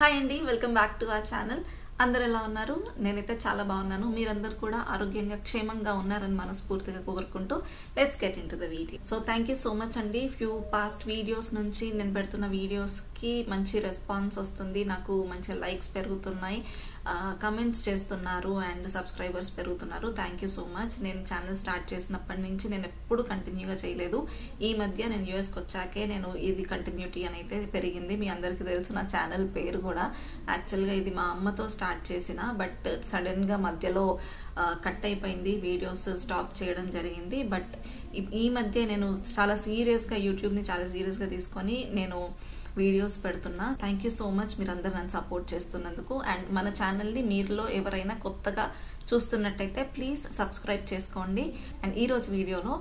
Hi అండి, welcome back to our channel. అందరు ఎలా ఉన్నారు? నేనైతే చాలా బాగున్నాను. మీరందరూ కూడా ఆరోగ్యంగా క్షేమంగా ఉన్నారని మనస్ఫూర్తిగా కోరుకుంటూ let's get in to the video. So thank you so much అండి. ఫ్యూ పాస్ట్ వీడియోస్ నుంచి నేను పెడుతున్న వీడియోస్కి మంచి రెస్పాన్స్ వస్తుంది, నాకు మంచి లైక్స్ పెరుగుతున్నాయి, కమెంట్స్ చేస్తున్నారు అండ్ సబ్స్క్రైబర్స్ పెరుగుతున్నారు. Thank you so much. నేను ఛానల్ స్టార్ట్ చేసినప్పటి నుంచి నేను ఎప్పుడు కంటిన్యూగా చేయలేదు. ఈ మధ్య నేను యూఎస్కి వచ్చాకే నేను ఇది కంటిన్యూటీ అని అయితే పెరిగింది. మీ అందరికీ తెలుసు నా ఛానల్ పేరు కూడా. యాక్చువల్గా ఇది మా అమ్మతో స్టార్ట్ చేసిన, బట్ సడన్గా మధ్యలో కట్ అయిపోయింది, వీడియోస్ స్టాప్ చేయడం జరిగింది. బట్ ఈ మధ్య నేను చాలా సీరియస్గా యూట్యూబ్ని చాలా సీరియస్గా తీసుకొని నేను వీడియోస్ పెడుతున్నా. థ్యాంక్ యూ సో మచ్ మీరందరూ నన్ను సపోర్ట్ చేస్తున్నందుకు. అండ్ మన ఛానల్ని మీరులో ఎవరైనా కొత్తగా చూస్తున్నట్టయితే ప్లీజ్ సబ్స్క్రైబ్ చేసుకోండి. అండ్ ఈరోజు వీడియోలో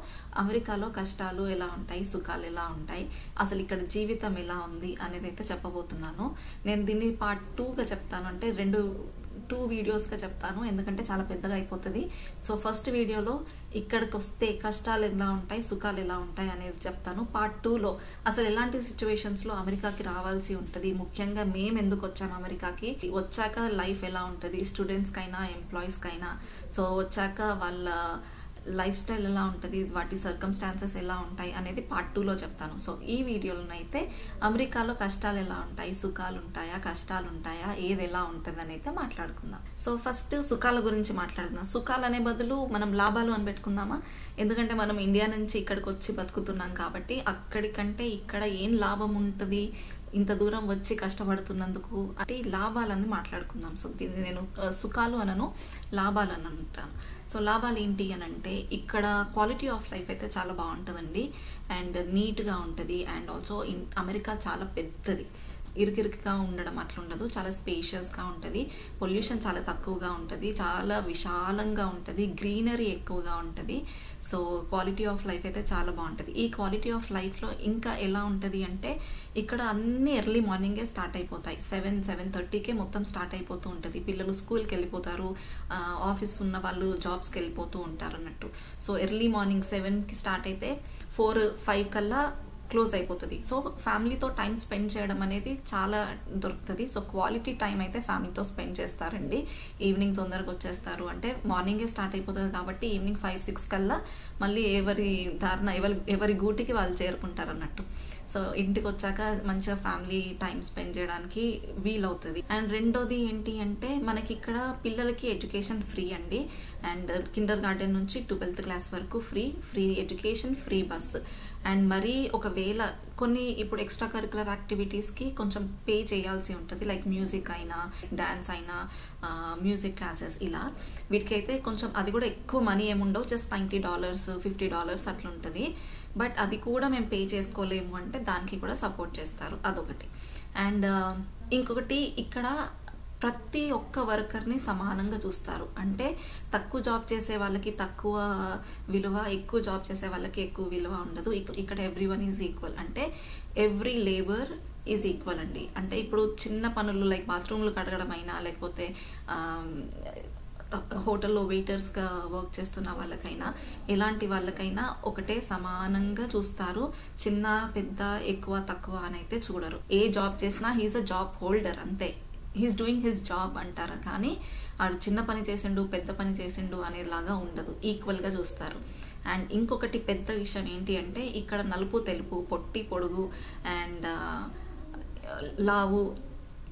అమెరికాలో కష్టాలు ఎలా ఉంటాయి, సుఖాలు ఎలా ఉంటాయి, అసలు ఇక్కడ జీవితం ఎలా ఉంది అనేది అయితే చెప్పబోతున్నాను. నేను దీన్ని పార్ట్ 2గా చెప్తాను, అంటే 2 వీడియోస్గా చెప్తాను, ఎందుకంటే చాలా పెద్దగా అయిపోతుంది. సో ఫస్ట్ వీడియోలో ఇక్కడికి వస్తే కష్టాలు ఎలా ఉంటాయి, సుఖాలు ఎలా ఉంటాయి అనేది చెప్తాను. పార్ట్ 2లో అసలు ఎలాంటి సిచ్యువేషన్స్లో అమెరికాకి రావాల్సి ఉంటుంది, ముఖ్యంగా మేము ఎందుకు వచ్చాము అమెరికాకి, వచ్చాక లైఫ్ ఎలా ఉంటుంది స్టూడెంట్స్కైనా ఎంప్లాయీస్కైనా, సో వచ్చాక వాళ్ళ లైఫ్ స్టైల్ ఎలా ఉంటుంది, వాటి సర్కమ్స్టాన్సెస్ ఎలా ఉంటాయి అనేది పార్ట్ 2లో చెప్తాను. సో ఈ వీడియోలోనైతే అమెరికాలో కష్టాలు ఎలా ఉంటాయి, సుఖాలు ఉంటాయా, కష్టాలు ఉంటాయా, ఏది ఎలా ఉంటుంది అని అయితే మాట్లాడుకుందాం. సో ఫస్ట్ సుఖాల గురించి మాట్లాడుకుందాం. సుఖాలు అనే బదులు మనం లాభాలు అని పెట్టుకుందామా, ఎందుకంటే మనం ఇండియా నుంచి ఇక్కడికి వచ్చి బతుకుతున్నాం కాబట్టి అక్కడికంటే ఇక్కడ ఏం లాభం ఉంటుంది ఇంత దూరం వచ్చి కష్టపడుతున్నందుకు అంటే లాభాలని మాట్లాడుకుందాం. సో దీన్ని నేను సుఖాలు అనను, లాభాలు అని అంటాను. సో లాభాలు ఏంటి అని అంటే ఇక్కడ క్వాలిటీ ఆఫ్ లైఫ్ అయితే చాలా బాగుంటుందండి, అండ్ నీట్గా ఉంటుంది. అండ్ ఆల్సో అమెరికా చాలా పెద్దది, ఇరుకిరుకుగా ఉండడం అట్లా ఉండదు, చాలా స్పేషియస్గా ఉంటుంది, పొల్యూషన్ చాలా తక్కువగా ఉంటుంది, చాలా విశాలంగా ఉంటుంది, గ్రీనరీ ఎక్కువగా ఉంటుంది. సో క్వాలిటీ ఆఫ్ లైఫ్ అయితే చాలా బాగుంటుంది. ఈ క్వాలిటీ ఆఫ్ లైఫ్లో ఇంకా ఎలా ఉంటుంది అంటే ఇక్కడ అన్ని ఎర్లీ మార్నింగే స్టార్ట్ అయిపోతాయి, 7-7:30కే మొత్తం స్టార్ట్ అయిపోతూ ఉంటుంది. పిల్లలు స్కూల్కి వెళ్ళిపోతారు, ఆఫీస్ ఉన్న వాళ్ళు జాబ్స్కి వెళ్ళిపోతూ ఉంటారు అన్నట్టు. సో ఎర్లీ మార్నింగ్ 7కి స్టార్ట్ అయితే 4-5 కల్లా క్లోజ్ అయిపోతుంది. సో ఫ్యామిలీతో టైం స్పెండ్ చేయడం అనేది చాలా దొరుకుతుంది. సో క్వాలిటీ టైం అయితే ఫ్యామిలీతో స్పెండ్ చేస్తారండి. ఈవినింగ్ తొందరగా వచ్చేస్తారు, అంటే మార్నింగే స్టార్ట్ అయిపోతుంది కాబట్టి ఈవినింగ్ 5-6 కల్లా మళ్ళీ ఎవరి గూటికి వాళ్ళు చేరుకుంటారు అన్నట్టు. సో ఇంటికి వచ్చాక మంచిగా ఫ్యామిలీ టైం స్పెండ్ చేయడానికి వీలవుతుంది. అండ్ రెండోది ఏంటి అంటే మనకి ఇక్కడ పిల్లలకి ఎడ్యుకేషన్ ఫ్రీ అండి, అండ్ కిండర్ గార్డెన్ నుంచి 12th క్లాస్ వరకు free education, free bus. And మరి ఒకవేళ కొన్ని ఇప్పుడు ఎక్స్ట్రా కరికులర్ యాక్టివిటీస్కి కొంచెం పే చేయాల్సి ఉంటుంది, లైక్ మ్యూజిక్ అయినా, డ్యాన్స్ అయినా, మ్యూజిక్ క్లాసెస్, ఇలా వీటికైతే కొంచెం అది కూడా ఎక్కువ మనీ ఏముండవు, జస్ట్ $90, $50 అట్లా ఉంటుంది. బట్ అది కూడా మేము పే చేసుకోలేము అంటే దానికి కూడా సపోర్ట్ చేస్తారు, అదొకటి. అండ్ ఇంకొకటి ఇక్కడ ప్రతి ఒక్క వర్కర్ని సమానంగా చూస్తారు, అంటే తక్కువ జాబ్ చేసే వాళ్ళకి తక్కువ విలువ, ఎక్కువ జాబ్ చేసే వాళ్ళకి ఎక్కువ విలువ ఉండదు. ఇక్కడ ఎవ్రీవన్ ఈజ్ ఈక్వల్, అంటే ఎవ్రీ లేబర్ ఈజ్ ఈక్వల్ అండి. అంటే ఇప్పుడు చిన్న పనులు లైక్ బాత్రూమ్లు కడగడం అయినా, లేకపోతే హోటల్లో వెయిటర్స్గా వర్క్ చేస్తున్న వాళ్ళకైనా, ఎలాంటి వాళ్ళకైనా ఒకటే సమానంగా చూస్తారు. చిన్న పెద్ద ఎక్కువ తక్కువ అని అయితే చూడరు. ఏ జాబ్ చేసినా హీఈస్ అ జాబ్ హోల్డర్, అంతే, హీస్ డూయింగ్ హిస్ జాబ్ అంటారు. కానీ ఆడు చిన్న పని చేసిండు పెద్ద పని చేసిండు అనేలాగా ఉండదు, ఈక్వల్గా చూస్తారు. అండ్ ఇంకొకటి పెద్ద విషయం ఏంటి అంటే ఇక్కడ నలుపు తెలుపు, పొట్టి పొడుగు, అండ్ లావు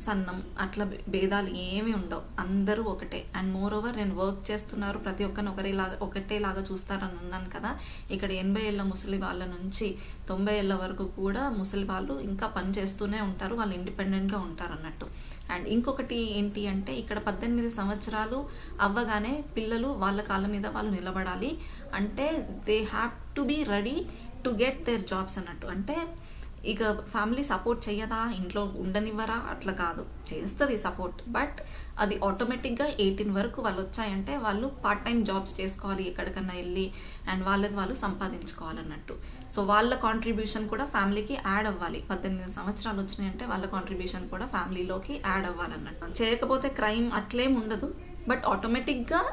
సన్నం అట్లా భేదాలు ఏమీ ఉండవు, అందరూ ఒకటే. అండ్ మోర్ ఓవర్ నేను వర్క్ చేస్తున్నారు ప్రతి ఒక్కరిని ఒకటేలాగా చూస్తారని అన్నాను కదా. ఇక్కడ 80 ఏళ్ళ ముసలి వాళ్ళ నుంచి 90 ఏళ్ళ వరకు కూడా ముసలి వాళ్ళు ఇంకా పని చేస్తూనే ఉంటారు, వాళ్ళు ఇండిపెండెంట్గా ఉంటారు అన్నట్టు. అండ్ ఇంకొకటి ఏంటి అంటే ఇక్కడ 18 సంవత్సరాలు అవ్వగానే పిల్లలు వాళ్ళ కాళ్ళ మీద వాళ్ళు నిలబడాలి, అంటే they have to be ready to get their jobs అన్నట్టు. అంటే ఇక ఫ్యామిలీ సపోర్ట్ చెయ్యదా, ఇంట్లో ఉండనివ్వరా, అట్లా కాదు, చేస్తుంది సపోర్ట్, బట్ అది ఆటోమేటిక్గా 18 వరకు వాళ్ళు వచ్చాయంటే వాళ్ళు పార్ట్ టైం జాబ్స్ చేసుకోవాలి ఎక్కడికన్నా వెళ్ళి, అండ్ వాళ్ళది వాళ్ళు సంపాదించుకోవాలన్నట్టు. సో వాళ్ళ కాంట్రిబ్యూషన్ కూడా ఫ్యామిలీకి యాడ్ అవ్వాలి. 18 సంవత్సరాలు వచ్చినాయంటే వాళ్ళ కాంట్రిబ్యూషన్ కూడా ఫ్యామిలీలోకి యాడ్ అవ్వాలన్నట్టు. చేయకపోతే క్రైమ్ అట్లేం ఉండదు, బట్ ఆటోమేటిక్గా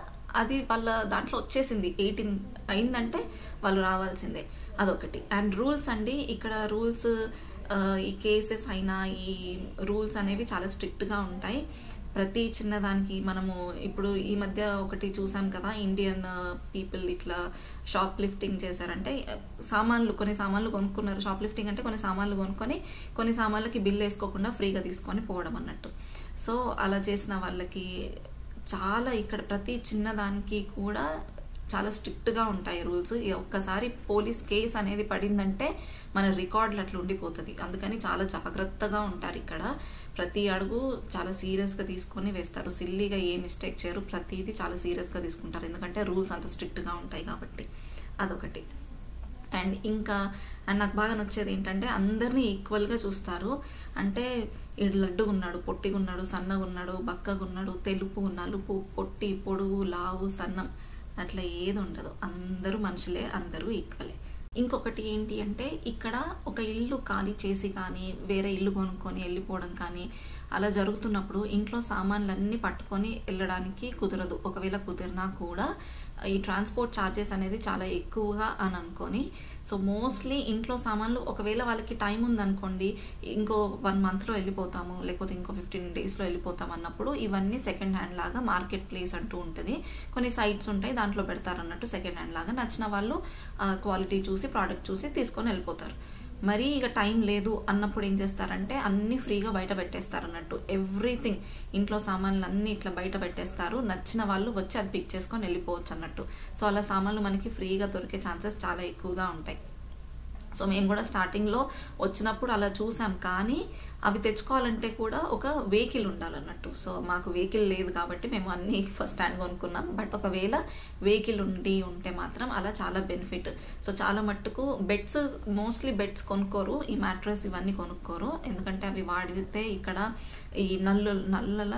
అది వాళ్ళ దాంట్లో వచ్చేసింది, 18 అయిందంటే వాళ్ళు రావాల్సిందే, అదొకటి. అండ్ రూల్స్ అండి, ఇక్కడ రూల్స్ ఈ కేసెస్ అయినా ఈ రూల్స్ అనేవి చాలా స్ట్రిక్ట్గా ఉంటాయి. ప్రతి చిన్నదానికి మనము ఇప్పుడు ఈ మధ్య ఒకటి చూసాం కదా, ఇండియన్ పీపుల్ ఇట్లా షాప్ లిఫ్టింగ్ చేశారంటే కొన్ని సామాన్లు కొనుక్కున్నారు. షాప్ లిఫ్టింగ్ అంటే కొన్ని సామాన్లు కొనుక్కొని కొన్ని సామాన్లకి బిల్ వేసుకోకుండా ఫ్రీగా తీసుకొని పోవడం అన్నట్టు. సో అలా చేసిన వాళ్ళకి చాలా ఇక్కడ ప్రతి చిన్నదానికి కూడా చాలా స్ట్రిక్ట్గా ఉంటాయి రూల్స్. ఒక్కసారి పోలీస్ కేసు అనేది పడిందంటే మన రికార్డులు అట్లా ఉండిపోతుంది. అందుకని చాలా జాగ్రత్తగా ఉంటారు ఇక్కడ. ప్రతి అడుగు చాలా సీరియస్గా తీసుకొని వేస్తారు. సిల్లీగా ఏ మిస్టేక్ చేయరు, ప్రతిదీ చాలా సీరియస్గా తీసుకుంటారు. ఎందుకంటే రూల్స్ అంత స్ట్రిక్ట్గా ఉంటాయి కాబట్టి. అదొకటి. అండ్ ఇంకా నాకు బాగా నచ్చేది ఏంటంటే అందరినీ ఈక్వల్గా చూస్తారు. అంటే ఇడు లడ్డుగా ఉన్నాడు, పొట్టిగా ఉన్నాడు, సన్నగా ఉన్నాడు, బక్కగా ఉన్నాడు, తెలుపు, నలుపు, పొట్టి, పొడుగు, లావు, సన్నం అట్లా ఏది ఉండదు. అందరూ మనుషులే, అందరూ ఈక్వలే. ఇంకొకటి ఏంటి అంటే ఇక్కడ ఒక ఇల్లు ఖాళీ చేసి కానీ వేరే ఇల్లు కొనుక్కొని వెళ్ళిపోవడం కానీ అలా జరుగుతున్నప్పుడు ఇంట్లో సామాన్లన్నీ పట్టుకొని వెళ్ళడానికి కుదరదు. ఒకవేళ కుదిరినా కూడా ఈ ట్రాన్స్పోర్ట్ ఛార్జెస్ అనేది చాలా ఎక్కువగా అని అనుకొని, సో మోస్ట్లీ ఇంట్లో సామాన్లు ఒకవేళ వాళ్ళకి టైం ఉందనుకోండి, ఇంకో 1 monthలో వెళ్ళిపోతాము, లేకపోతే ఇంకో 15 daysలో వెళ్ళిపోతాం అన్నప్పుడు ఇవన్నీ సెకండ్ హ్యాండ్ లాగా మార్కెట్ ప్లేస్ అంటూ ఉంటుంది. కొన్ని సైట్స్ ఉంటాయి, దాంట్లో పెడతారు అన్నట్టు సెకండ్ హ్యాండ్ లాగా. నచ్చిన వాళ్ళు క్వాలిటీ చూసి ప్రోడక్ట్ చూసి తీసుకొని వెళ్ళిపోతారు. మరీ ఇక టైం లేదు అన్నప్పుడు ఏం చేస్తారంటే అన్నీ ఫ్రీగా బయట పెట్టేస్తారు అన్నట్టు. ఎవ్రీథింగ్, ఇంట్లో సామాన్లు అన్నీ ఇట్లా బయట పెట్టేస్తారు. నచ్చిన వాళ్ళు వచ్చి అది పిక్ చేసుకొని వెళ్ళిపోవచ్చు అన్నట్టు. సో అలా సామాన్లు మనకి ఫ్రీగా దొరికే ఛాన్సెస్ చాలా ఎక్కువగా ఉంటాయి. సో మేము కూడా స్టార్టింగ్లో వచ్చినప్పుడు అలా చూసాం, కానీ అవి తెచ్చుకోవాలంటే కూడా ఒక వెహికల్ ఉండాలన్నట్టు. సో మాకు వెహికల్ లేదు కాబట్టి మేము అన్నీ ఫస్ట్ హ్యాండ్ కొనుక్కున్నాం. బట్ ఒకవేళ వెహికల్ ఉంటే మాత్రం అలా చాలా బెనిఫిట్. సో చాలా మట్టుకు మోస్ట్లీ బెడ్స్ కొనుక్కోరు, ఈ మ్యాట్రెస్ ఇవన్నీ కొనుక్కోరు. ఎందుకంటే అవి వాడితే ఇక్కడ ఈ నల్లల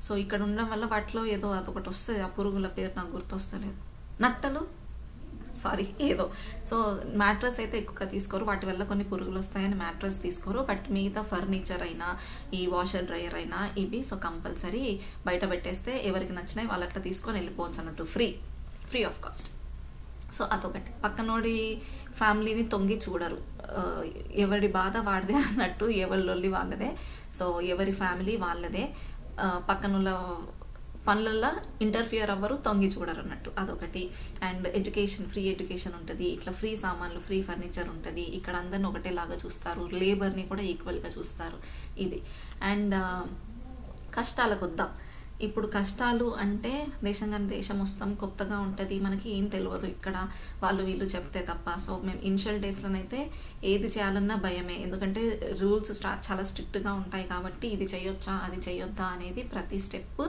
సో ఇక్కడ ఉండడం వల్ల వాటిలో ఏదో అదొకటి వస్తుంది, ఆ పురుగుల పేరు నాకు గుర్తొస్తలేదు, నట్టలు ఏదో. సో మ్యాట్రస్ అయితే ఎక్కువగా తీసుకోరు, వాటి వల్ల కొన్ని పురుగులు వస్తాయని మ్యాట్రస్ తీసుకోరు. బట్ మిగతా ఫర్నిచర్ అయినా ఈ వాషర్ డ్రైయర్ అయినా ఇవి సో కంపల్సరీ బయట పెట్టేస్తే ఎవరికి నచ్చినాయి వాళ్ళు అట్లా తీసుకొని వెళ్ళిపోవచ్చు అన్నట్టు, ఫ్రీ ఆఫ్ కాస్ట్. సో అదొకటి. పక్కనోడి ఫ్యామిలీని తొంగి చూడరు, ఎవరి బాధ వాడిదే అన్నట్టు, ఎవరి లొల్లి వాళ్ళదే. సో ఎవరి ఫ్యామిలీ వాళ్ళదే. పక్కనున్న పనులలో ఇంటర్ఫియర్ అవ్వరు, తొంగి చూడరు అన్నట్టు, అదొకటి. అండ్ ఫ్రీ ఎడ్యుకేషన్ ఉంటుంది, ఇట్లా ఫ్రీ సామాన్లు, ఫ్రీ ఫర్నిచర్ ఉంటుంది. ఇక్కడ అందరిని ఒకటేలాగా చూస్తారు, లేబర్ని కూడా ఈక్వల్గా చూస్తారు, ఇది. అండ్ కష్టాలకు వద్దాం. ఇప్పుడు కష్టాలు అంటే దేశం కానీ దేశం వస్తాం, కొత్తగా ఉంటుంది, మనకి ఏం తెలియదు ఇక్కడ వాళ్ళు వీళ్ళు చెప్తే తప్ప. సో మేము ఇనిషియల్ డేస్లోనైతే ఏది చేయాలన్నా భయమే, ఎందుకంటే రూల్స్ చాలా స్ట్రిక్ట్గా ఉంటాయి కాబట్టి ఇది చేయొచ్చా అది చేయొద్దా అనేది ప్రతి స్టెప్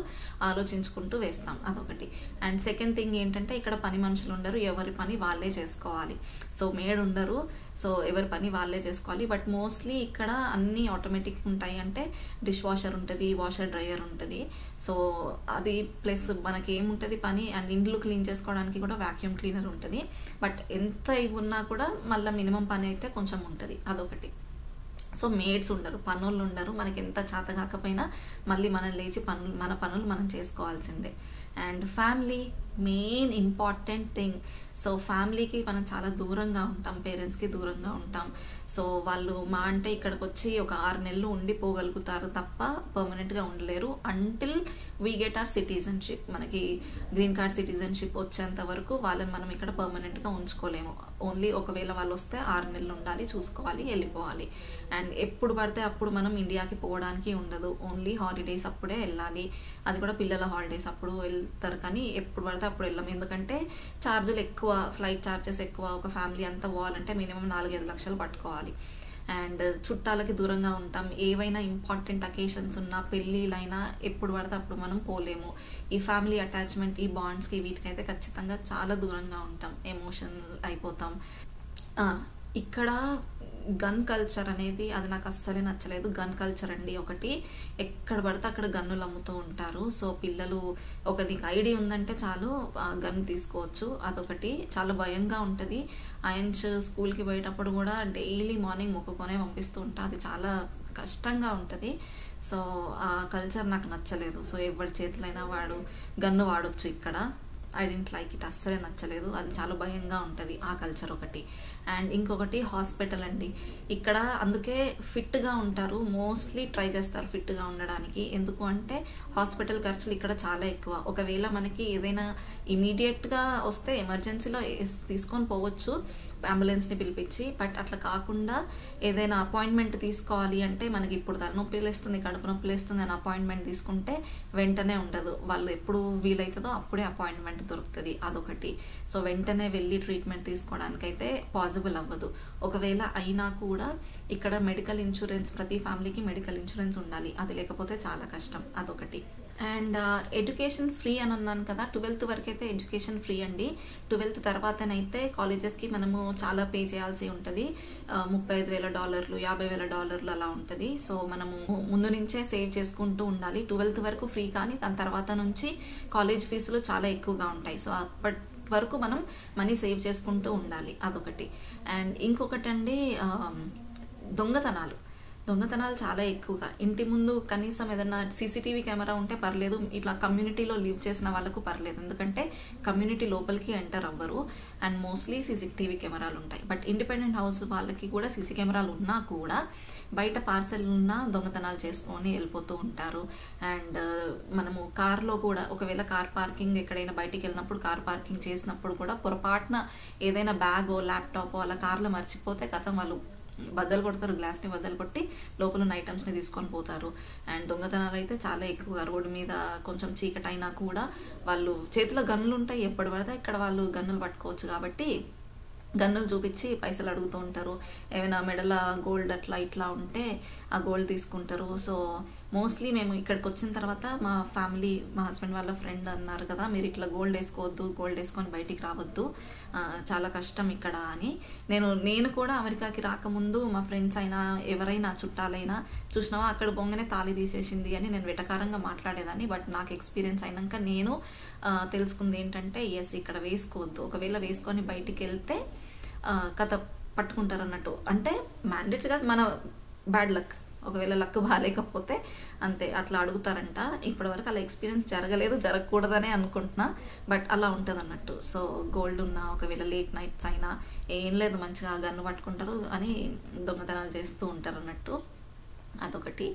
ఆలోచించుకుంటూ వేస్తాం, అదొకటి. అండ్ సెకండ్ థింగ్ ఏంటంటే ఇక్కడ పని మనుషులు ఉండరు, ఎవరి పని వాళ్ళే చేసుకోవాలి. సో మేడ్ ఉండరు, సో ఎవరి పని వాళ్ళే చేసుకోవాలి. బట్ మోస్ట్లీ ఇక్కడ అన్నీ ఆటోమేటిక్ ఉంటాయి. అంటే డిష్ వాషర్ ఉంటుంది, వాషర్ డ్రైయర్ ఉంటుంది. సో అది ప్లస్ మనకి ఏముంటుంది పని, అండ్ ఇండ్లు క్లీన్ చేసుకోవడానికి కూడా వ్యాక్యూమ్ క్లీనర్ ఉంటుంది. బట్ ఎంత ఇవి ఉన్నా కూడా మళ్ళీ మినిమం పని అయితే కొంచెం ఉంటుంది, అదొకటి. సో మేడ్స్ ఉండరు, పనులు ఉండరు. మనకి ఎంత చేత కాకపోయినా మళ్ళీ మనం లేచి మన పనులు మనం చేసుకోవాల్సిందే. And family main important thing. So ఫ్యామిలీకి మనం చాలా దూరంగా ఉంటాం, పేరెంట్స్కి దూరంగా ఉంటాం. సో వాళ్ళు మా అంటే ఇక్కడికి వచ్చి ఒక 6 నెలలు ఉండిపోగలుగుతారు తప్ప పర్మనెంట్గా ఉండలేరు until we get our citizenship. మనకి గ్రీన్ కార్డ్ సిటిజన్షిప్ వచ్చేంత వరకు వాళ్ళని మనం ఇక్కడ పర్మనెంట్గా ఉంచుకోలేము. ఓన్లీ ఒకవేళ వాళ్ళు వస్తే 6 నెలలు ఉండాలి, చూసుకోవాలి, వెళ్ళిపోవాలి. అండ్ ఎప్పుడు పడితే అప్పుడు మనం ఇండియాకి పోవడానికి ఉండదు, ఓన్లీ హాలిడేస్ అప్పుడే వెళ్ళాలి. అది కూడా పిల్లల హాలిడేస్ అప్పుడు వెళ్తారు, కానీ ఎప్పుడు పడితే అప్పుడు వెళ్ళాం. ఎందుకంటే ఛార్జీలు ఎక్కువ, ఫ్లైట్ ఛార్జెస్ ఎక్కువ. ఒక ఫ్యామిలీ అంతా పోవాలంటే మినిమం 4-5 లక్షలు పట్టుకోవాలి. అండ్ చుట్టాలకి దూరంగా ఉంటాం. ఏవైనా ఇంపార్టెంట్ అకేషన్స్ ఉన్నా, పెళ్ళిళ్ళైనా ఎప్పుడు పడితే అప్పుడు మనం పోలేము. ఈ ఫ్యామిలీ అటాచ్మెంట్, ఈ బాండ్స్కి వీటికైతే ఖచ్చితంగా చాలా దూరంగా ఉంటాం, ఎమోషనల్ అయిపోతాం. ఇక్కడ గన్ కల్చర్ అనేది అది నాకు అస్సలే నచ్చలేదు. గన్ కల్చర్ అండి ఒకటి, ఎక్కడ పడితే అక్కడ గన్నులు అమ్ముతూ ఉంటారు. సో పిల్లలు నీకు ఐడి ఉందంటే చాలు గన్ తీసుకోవచ్చు, అదొకటి. చాలా భయంగా ఉంటుంది. ఆయన్స్ స్కూల్కి పోయేటప్పుడు కూడా డైలీ మార్నింగ్ మొక్కుకొనే పంపిస్తూ ఉంటా, అది చాలా కష్టంగా ఉంటుంది. సో ఆ కల్చర్ నాకు నచ్చలేదు. సో ఎవరి చేతులైనా వాడు గన్ను వాడొచ్చు ఇక్కడ. ఐ డెంట్ లైక్ ఇట్, అస్సలే నచ్చలేదు. అది చాలా భయంగా ఉంటుంది ఆ కల్చర్ ఒకటి. అండ్ ఇంకొకటి హాస్పిటల్ అండి. ఇక్కడ అందుకే ఫిట్గా ఉంటారు, మోస్ట్లీ ట్రై చేస్తారు ఫిట్గా ఉండడానికి. ఎందుకు అంటే హాస్పిటల్ ఖర్చులు ఇక్కడ చాలా ఎక్కువ. ఒకవేళ మనకి ఏదైనా ఇమీడియట్గా వస్తే ఎమర్జెన్సీలో తీసుకొని పోవచ్చు అంబులెన్స్ని పిలిపించి. బట్ అట్లా కాకుండా ఏదైనా అపాయింట్మెంట్ తీసుకోవాలి అంటే మనకి ఇప్పుడు తలనొప్పి లేస్తుంది, కడుపు నొప్పి లేస్తుంది అని అపాయింట్మెంట్ తీసుకుంటే వెంటనే ఉండదు. వాళ్ళు ఎప్పుడు వీలవుతుందో అప్పుడే అపాయింట్మెంట్ దొరుకుతుంది, అదొకటి. సో వెంటనే వెళ్ళి ట్రీట్మెంట్ తీసుకోవడానికైతే పాసిబుల్ అవ్వదు. ఒకవేళ అయినా కూడా ఇక్కడ మెడికల్ ఇన్సూరెన్స్, ప్రతి ఫ్యామిలీకి మెడికల్ ఇన్సూరెన్స్ ఉండాలి, అది లేకపోతే చాలా కష్టం, అదొకటి. అండ్ ఎడ్యుకేషన్ ఫ్రీ అని అన్నాను కదా, 12th వరకు అయితే ఎడ్యుకేషన్ ఫ్రీ అండి. 12th తర్వాతనైతే కాలేజెస్కి మనము చాలా పే చేయాల్సి ఉంటుంది. $35,000 $50,000 అలా ఉంటుంది. సో మనము ముందు నుంచే సేవ్ చేసుకుంటూ ఉండాలి. 12th వరకు ఫ్రీ, కానీ దాని తర్వాత నుంచి కాలేజ్ ఫీజులు చాలా ఎక్కువగా ఉంటాయి. సో అప్పటి వరకు మనం మనీ సేవ్ చేసుకుంటూ ఉండాలి, అదొకటి. అండ్ ఇంకొకటి అండి, దొంగతనాలు చాలా ఎక్కువగా. ఇంటి ముందు కనీసం ఏదన్నా సీసీటీవీ కెమెరా ఉంటే పర్లేదు, ఇట్లా కమ్యూనిటీలో లివ్ చేసిన వాళ్ళకు పర్లేదు, ఎందుకంటే కమ్యూనిటీ లోపలికి ఎంటర్ అవ్వరు అండ్ మోస్ట్లీ సీసీటీవీ కెమెరాలు ఉంటాయి. బట్ ఇండిపెండెంట్ హౌస్ వాళ్ళకి కూడా సీసీ కెమెరాలు ఉన్నా కూడా బయట పార్సెల్ ఉన్నా దొంగతనాలు చేసుకొని వెళ్ళిపోతూ ఉంటారు. అండ్ మనము కార్లో కూడా ఒకవేళ కార్ పార్కింగ్ ఎక్కడైనా బయటికి వెళ్ళినప్పుడు కార్ పార్కింగ్ చేసినప్పుడు కూడా పొరపాటున ఏదైనా బ్యాగో ల్యాప్టాపో అలా కార్లో మర్చిపోతే కథం వాళ్ళు బద్దలు కొడతారు, గ్లాస్ని బద్దలు కొట్టి లోపల ఉన్న ఐటమ్స్ని తీసుకొని పోతారు. అండ్ దొంగతనాలు అయితే చాలా ఎక్కువగా. రోడ్డు మీద కొంచెం చీకటి అయినా కూడా వాళ్ళు చేతిలో గన్నులు ఉంటాయి, ఎప్పుడు పడితే ఇక్కడ వాళ్ళు గన్నులు పట్టుకోవచ్చు కాబట్టి గన్నులు చూపించి పైసలు అడుగుతూ ఉంటారు. ఏమైనా మెడల గోల్డ్ అట్లా ఇట్లా ఉంటే ఆ గోల్డ్ తీసుకుంటారు. సో మోస్ట్లీ మేము ఇక్కడికి వచ్చిన తర్వాత మా ఫ్యామిలీ, మా హస్బెండ్ వాళ్ళ ఫ్రెండ్ అన్నారు కదా, మీరు ఇట్లా గోల్డ్ వేసుకోవద్దు, గోల్డ్ వేసుకొని బయటికి రావద్దు, చాలా కష్టం ఇక్కడ అని. నేను కూడా అమెరికాకి రాకముందు మా ఫ్రెండ్స్ అయినా ఎవరైనా చుట్టాలైనా చూసినావా అక్కడ బొంగనే తాళి తీసేసింది అని నేను వెటకారంగా మాట్లాడేదాన్ని. బట్ నాకు ఎక్స్పీరియన్స్ అయినాక నేను తెలుసుకుంది ఏంటంటే ఎస్, ఇక్కడ వేసుకోవద్దు. ఒకవేళ వేసుకొని బయటికి వెళ్తే కథ పట్టుకుంటారు అన్నట్టు. అంటే మ్యాండేటరీ కాదు, మన బ్యాడ్ లక్. ఒకవేళ లక్ బాగాలేకపోతే అంతే, అట్లా అడుగుతారంట. ఇప్పటివరకు అలా ఎక్స్పీరియన్స్ జరగలేదు, జరగకూడదనే అనుకుంటున్నా, బట్ అలా ఉంటుంది అన్నట్టు. సో గోల్డ్ ఉన్నా ఒకవేళ లేట్ నైట్స్ అయినా ఏం లేదు, మంచిగా గన్ను పట్టుకుంటారు అని దొంగతనాలు చేస్తూ ఉంటారు అన్నట్టు, అదొకటి.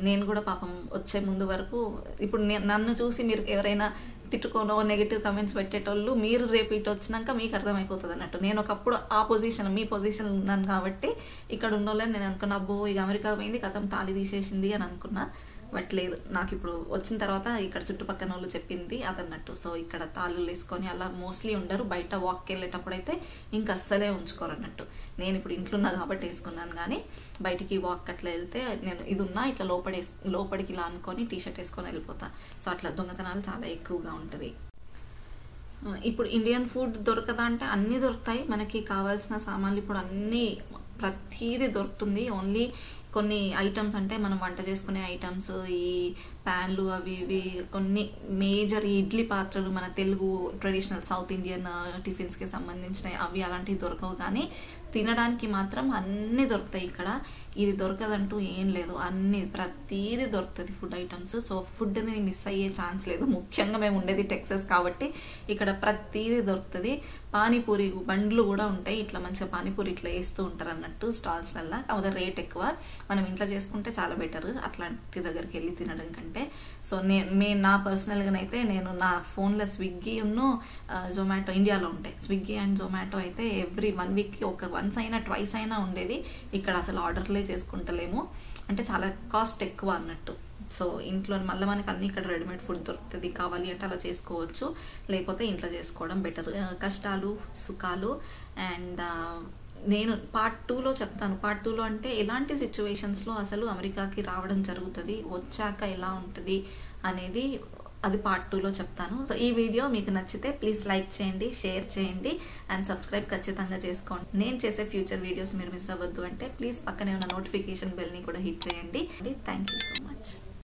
నేను కూడా పాపం వచ్చే ముందు వరకు, ఇప్పుడు నన్ను చూసి మీరు ఎవరైనా తిట్టుకోనో నెగిటివ్ కమెంట్స్ పెట్టేటోళ్ళు మీరు రేపు ఇటు వచ్చినాక మీకు అర్థమైపోతుంది అన్నట్టు. నేను ఒకప్పుడు ఆ పొజిషన్, మీ పొజిషన్ ఉన్నాను కాబట్టి ఇక్కడ ఉన్న వాళ్ళని నేను అనుకున్నా, అబ్బో ఇక అమెరికా పోయింది కథం తాళి తీసేసింది అని అనుకున్నా. బట్ లేదు, నాకు ఇప్పుడు వచ్చిన తర్వాత ఇక్కడ చుట్టుపక్కల వాళ్ళు చెప్పింది అదన్నట్టు. సో ఇక్కడ తాళ్ళు వేసుకొని అలా మోస్ట్లీ ఉండరు. బయట వాక్కి వెళ్ళేటప్పుడు అయితే ఇంకా అస్సలే ఉంచుకోరు అన్నట్టు. నేను ఇప్పుడు ఇంట్లో ఉన్నా కాబట్టి వేసుకున్నాను, కానీ బయటికి వాక్ అట్లా వెళ్తే నేను ఇది ఉన్నా ఇట్లా లోపలికి ఇలా అనుకొని టీషర్ట్ వేసుకొని వెళ్ళిపోతా. సో అట్లా దొంగతనాలు చాలా ఎక్కువగా ఉంటుంది. ఇప్పుడు ఇండియన్ ఫుడ్ దొరకదా అంటే అన్నీ దొరుకుతాయి, మనకి కావాల్సిన సామాన్లు ఇప్పుడు అన్నీ ప్రతిదీ దొరుకుతుంది. ఓన్లీ కొన్ని ఐటమ్స్ అంటే మనం వంట చేసుకునే ఐటమ్స్, ఈ ప్యాన్లు అవి ఇవి కొన్ని మేజర్ ఇడ్లీ పాత్రలు, మన తెలుగు ట్రెడిషనల్ సౌత్ ఇండియన్ టిఫిన్స్కి సంబంధించినవి అవి అలాంటివి దొరకవు. కానీ తినడానికి మాత్రం అన్నీ దొరుకుతాయి ఇక్కడ. ఇది దొరకదంటూ ఏం లేదు, అన్ని ప్రతిదీ దొరుకుతుంది ఫుడ్ ఐటమ్స్. సో ఫుడ్ అనేది మిస్ అయ్యే ఛాన్స్ లేదు. ముఖ్యంగా మేము ఉండేది టెక్సస్ కాబట్టి ఇక్కడ ప్రతిదీ దొరుకుతుంది. పానీపూరి బండ్లు కూడా ఉంటాయి, ఇట్లా మంచిగా పానీపూరి ఇట్లా వేస్తూ ఉంటారు అన్నట్టు స్టాల్స్లల్లో. కాకపోతే రేట్ ఎక్కువ, మనం ఇంట్లో చేసుకుంటే చాలా బెటర్ అట్లాంటి దగ్గరికి వెళ్ళి తినడం కంటే. సో నా పర్సనల్గానైతే నేను నా ఫోన్లో స్విగ్గీ జొమాటో, ఇండియాలో ఉంటాయి స్విగ్గీ అండ్ జొమాటో అయితే ఎవ్రీ 1 వీక్కి ఒక వన్స్ అయినా ట్వైస్ అయినా ఉండేది. ఇక్కడ అసలు ఆర్డర్లే చేసుకుంటలేము, అంటే చాలా కాస్ట్ ఎక్కువ అన్నట్టు. సో ఇంట్లో మళ్ళీ మనకి అన్ని ఇక్కడ రెడీమేడ్ ఫుడ్ దొరుకుతుంది, కావాలి అంటే అలా చేసుకోవచ్చు, లేకపోతే ఇంట్లో చేసుకోవడం బెటర్. కష్టాలు సుఖాలు అండ్ నేను పార్ట్ 2లో చెప్తాను. పార్ట్ 2లో అంటే ఎలాంటి సిచ్యువేషన్స్లో అసలు అమెరికాకి రావడం జరుగుతుంది, వచ్చాక ఎలా ఉంటుంది అనేది అది పార్ట్ 2లో చెప్తాను. సో ఈ వీడియో మీకు నచ్చితే ప్లీజ్ లైక్ చేయండి, షేర్ చేయండి అండ్ సబ్స్క్రైబ్ ఖచ్చితంగా చేసుకోండి. నేను చేసే ఫ్యూచర్ వీడియోస్ మీరు మిస్ అవ్వద్దు అంటే ప్లీజ్ పక్కనే ఉన్న నోటిఫికేషన్ బెల్ని కూడా హిట్ చేయండి. Thank you so much.